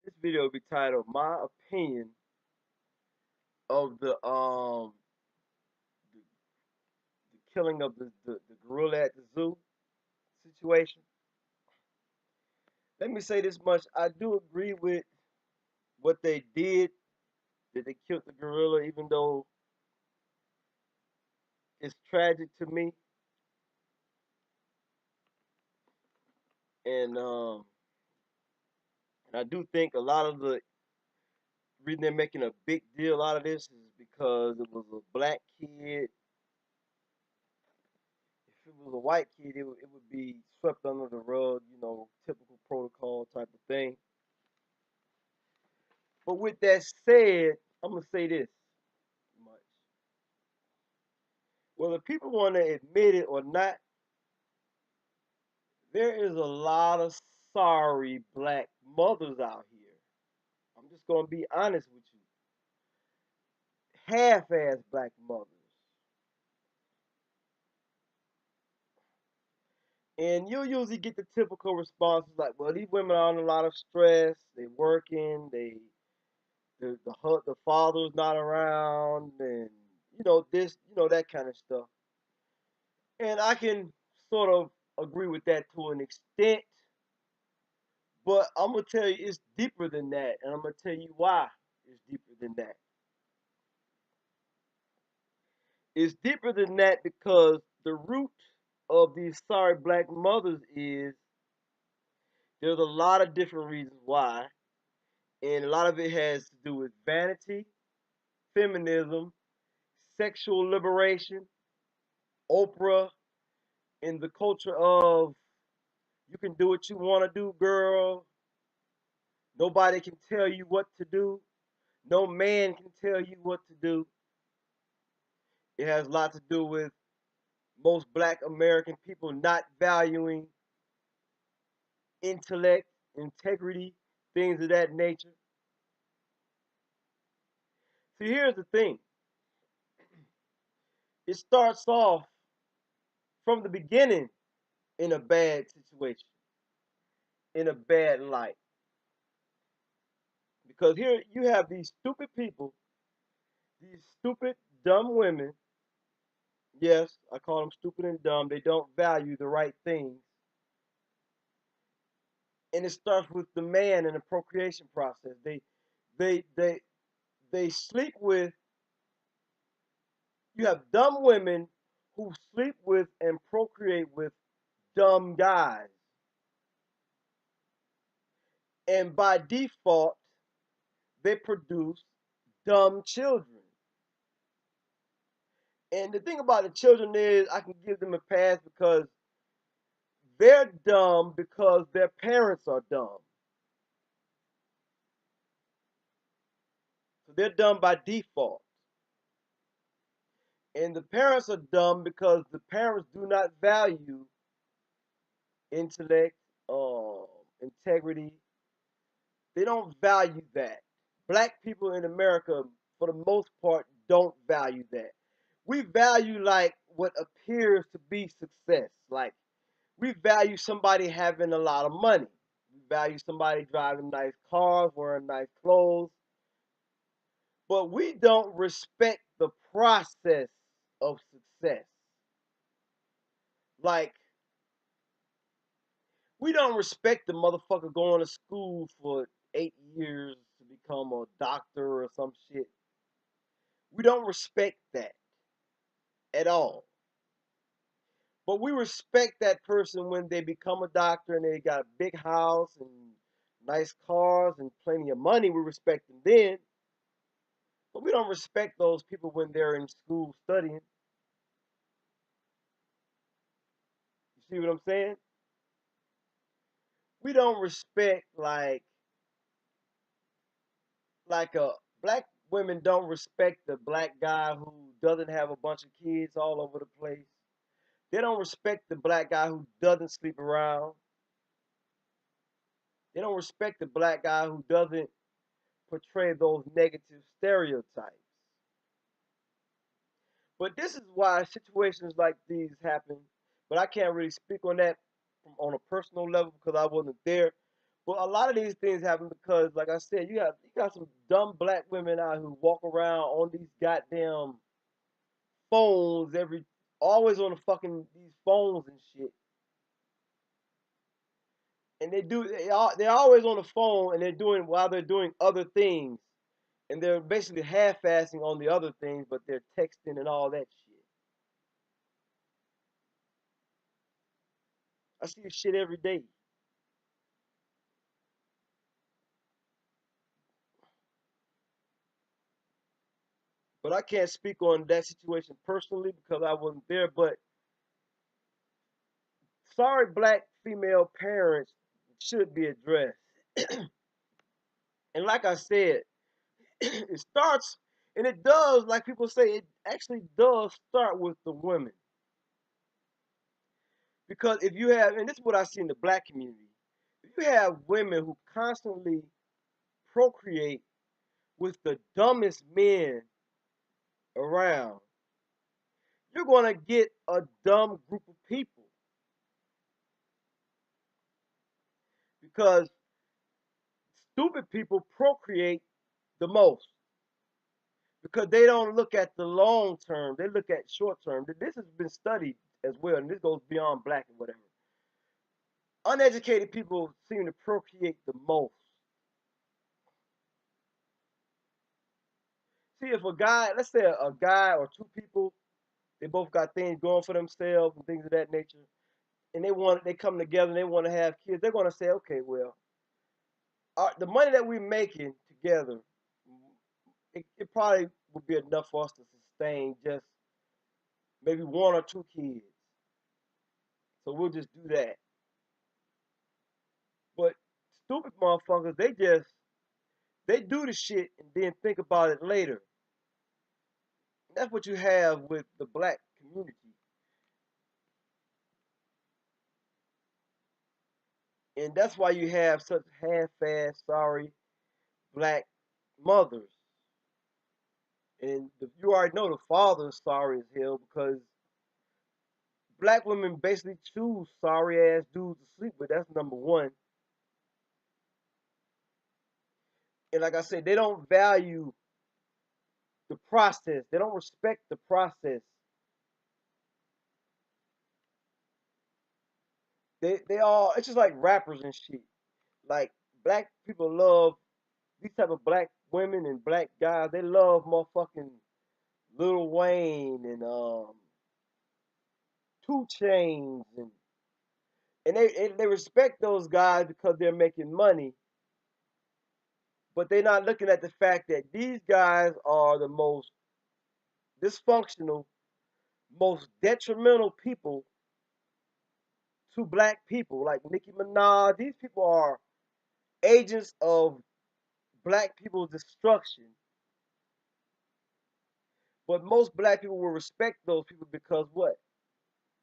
This video will be titled "My Opinion of the killing of the gorilla at the zoo situation." Let me say this much: I do agree with what they did, that they killed the gorilla, even though it's tragic to me. And I do think a lot of the reason they're making a big deal out of this is because it was a black kid. If it was a white kid, it would be swept under the rug, typical protocol type of thing. But with that said, I'm gonna say this much: whether people want to admit it or not, there is a lot of sorry black mothers out here. I'm just gonna be honest with you: half-ass black mothers. And you'll usually get the typical responses like, "Well, these women are under a lot of stress. They working. The father's not around, and this, that kind of stuff." And I can sort of agree with that to an extent, but I'm gonna tell you it's deeper than that, and I'm gonna tell you why it's deeper than that. It's deeper than that because the root of these sorry black mothers is there's a lot of different reasons why, and a lot of it has to do with vanity, feminism, sexual liberation, Oprah, and the culture of you can do what you want to do, girl. Nobody can tell you what to do. No man can tell you what to do. It has a lot to do with most black American people not valuing intellect, integrity, things of that nature. See, here's the thing: it starts off from the beginning in a bad situation, in a bad light. Because here you have these stupid people, these stupid, dumb women. Yes, I call them stupid and dumb. They don't value the right things. And it starts with the man in the procreation process. They, they, they sleep with, you have dumb women who sleep with and procreate with dumb guys. And by default, they produce dumb children. And the thing about the children is, I can give them a pass because they're dumb because their parents are dumb. So they're dumb by default. And the parents are dumb because the parents do not value intellect, integrity. They don't value that. Black people in America, for the most part, don't value that. We value like what appears to be success. Like we value somebody having a lot of money. We value somebody driving nice cars, wearing nice clothes. But we don't respect the process of success. Like, we don't respect the motherfucker going to school for 8 years to become a doctor or some shit. We don't respect that at all. But we respect that person when they become a doctor and they got a big house and nice cars and plenty of money. We respect them then. But we don't respect those people when they're in school studying. You see what I'm saying? We don't respect like a black women don't respect the black guy who doesn't have a bunch of kids all over the place. They don't respect the black guy who doesn't sleep around. They don't respect the black guy who doesn't portray those negative stereotypes. But this is why situations like these happen. But I can't really speak on that on a personal level because I wasn't there. But a lot of these things happen because, like I said, you got some dumb black women out who walk around on these goddamn phones always on the fucking these phones and shit. And they're always on the phone and they're doing while they're doing other things. And they're basically half-assing on the other things, but they're texting and all that shit. I see this shit every day. But I can't speak on that situation personally because I wasn't there. But sorry, black female parents should be addressed. And like I said, it starts and it does, like people say, it actually does start with the women. Because if you have, and this is what I see in the black community, if you have women who constantly procreate with the dumbest men around, you're going to get a dumb group of people. Because stupid people procreate the most. Because they don't look at the long term, they look at short term. This has been studied as well, and this goes beyond black and whatever. Uneducated people seem to procreate the most. See, if a guy, let's say a guy or two people, they both got things going for themselves and things of that nature, and they come together and they want to have kids, they're going to say, okay, well, the money that we're making together, it probably would be enough for us to sustain just maybe one or two kids. So we'll just do that. But stupid motherfuckers, they do the shit and then think about it later. That's what you have with the black community. And that's why you have such half-assed, sorry black mothers. And you already know the father's sorry as hell because black women basically choose sorry ass dudes to sleep with. That's number one. And like I said, they don't value the process. They don't respect the process. They all it's just like rappers and shit. Like black people love these type of black women and black guys. They love motherfucking Lil Wayne and 2 Chainz and they respect those guys because they're making money, but they're not looking at the fact that these guys are the most dysfunctional, most detrimental people to black people. Like Nicki Minaj, these people are agents of black people's destruction. But most black people will respect those people because what?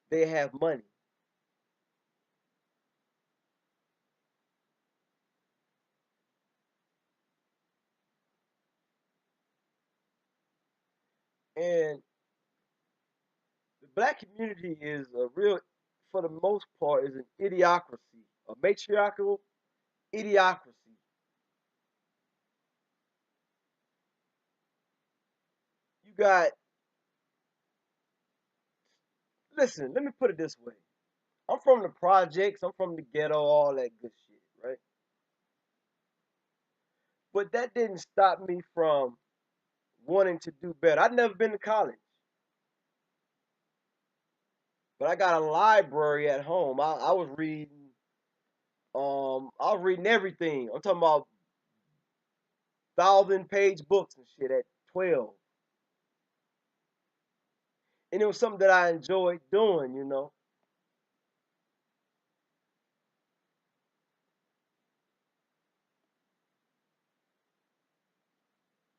They have money. And the black community is a real, for the most part, is an idiocracy, a matriarchal idiocracy. You got, listen, let me put it this way. I'm from the projects, I'm from the ghetto, all that good shit, right? But that didn't stop me from wanting to do better. I'd never been to college, but I got a library at home. I was reading everything. I'm talking about 1,000 page books and shit at 12. And it was something that I enjoyed doing.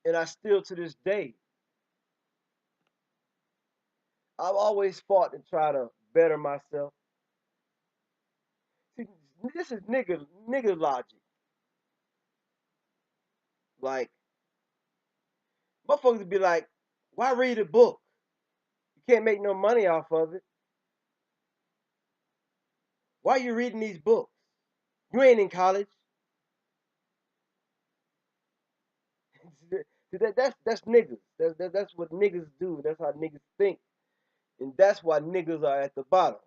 And I still to this day, I've always fought to try to better myself. See, this is nigga logic. Like, motherfuckers be like, why read a book? You can't make no money off of it. Why are you reading these books? You ain't in college. That's niggas. That's what niggas do. That's how niggas think, and that's why niggas are at the bottom.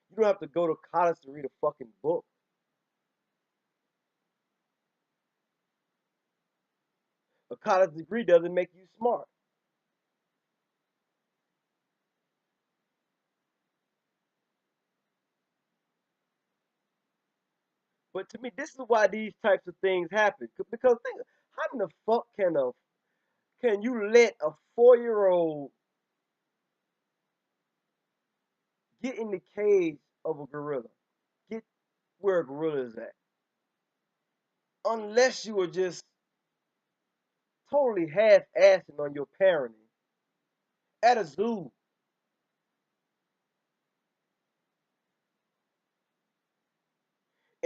You don't have to go to college to read a fucking book. A college degree doesn't make you smart. But to me, this is why these types of things happen. Because think, how in the fuck can you let a 4-year-old get in the cage of a gorilla? Get where a gorilla is at. Unless you were just totally half-assing on your parenting at a zoo.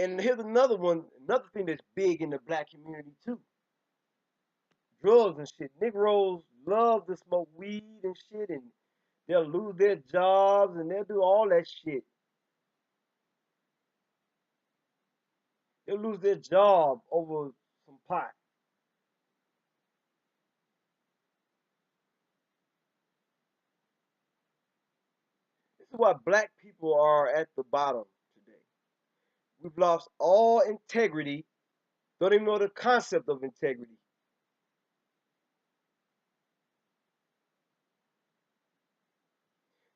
And here's another one, another thing that's big in the black community too. Drugs and shit. Negroes love to smoke weed and shit, and they'll lose their jobs and they'll do all that shit. They'll lose their job over some pot. This is why black people are at the bottom today. We've lost all integrity, don't even know the concept of integrity.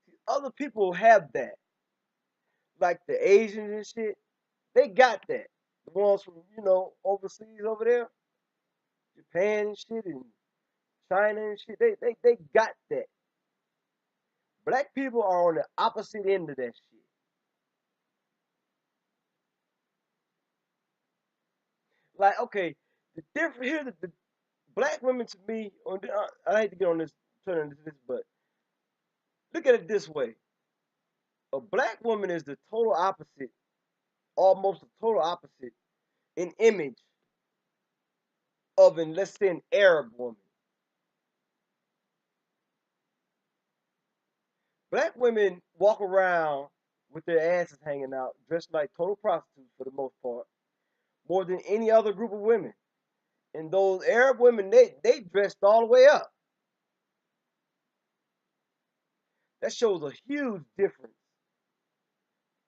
See, other people have that, like the Asians and shit. They got that. The ones from, overseas over there, Japan and shit, and China and shit, they got that. Black people are on the opposite end of that shit. Like, okay, the different here, the black women to me, I hate to get on this, turn into this, but look at it this way: a black woman is the total opposite, almost the total opposite in image of an, let's say, an Arab woman. Black women walk around with their asses hanging out, dressed like total prostitutes for the most part, more than any other group of women. And those Arab women, they dressed all the way up. That shows a huge difference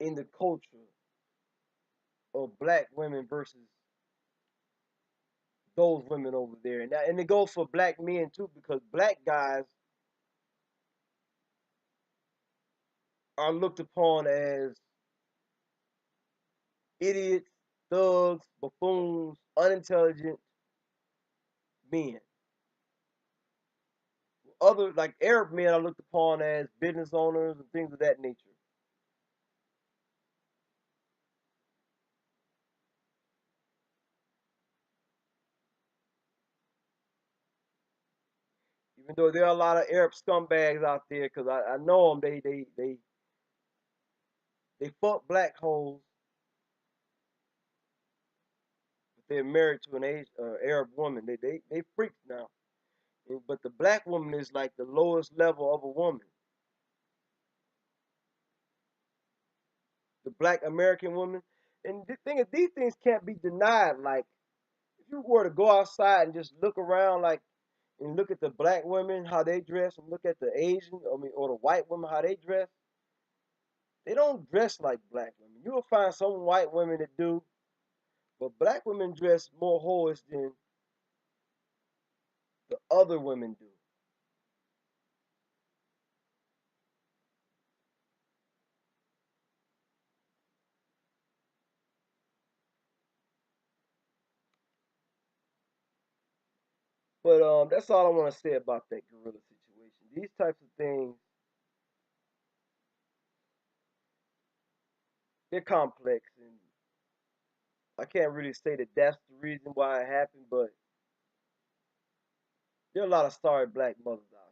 in the culture of black women versus those women over there. And it goes for black men too, because black guys are looked upon as idiots, thugs, buffoons, unintelligent men. Other like Arab men are looked upon as business owners and things of that nature. Even though there are a lot of Arab scumbags out there, because I know them, they fuck black hoes, but they're married to an Arab woman. They freaks now. But the black woman is like the lowest level of a woman. The black American woman. And the thing is, these things can't be denied. Like, if you were to go outside and just look around, like, and look at the black women, how they dress, and look at the Asian, or the white women, how they dress, they don't dress like black women. You will find some white women that do, but black women dress more whorish than the other women do. But that's all I want to say about that gorilla situation. These types of things, they're complex, and I can't really say that that's the reason why it happened, but there are a lot of sorry black mothers out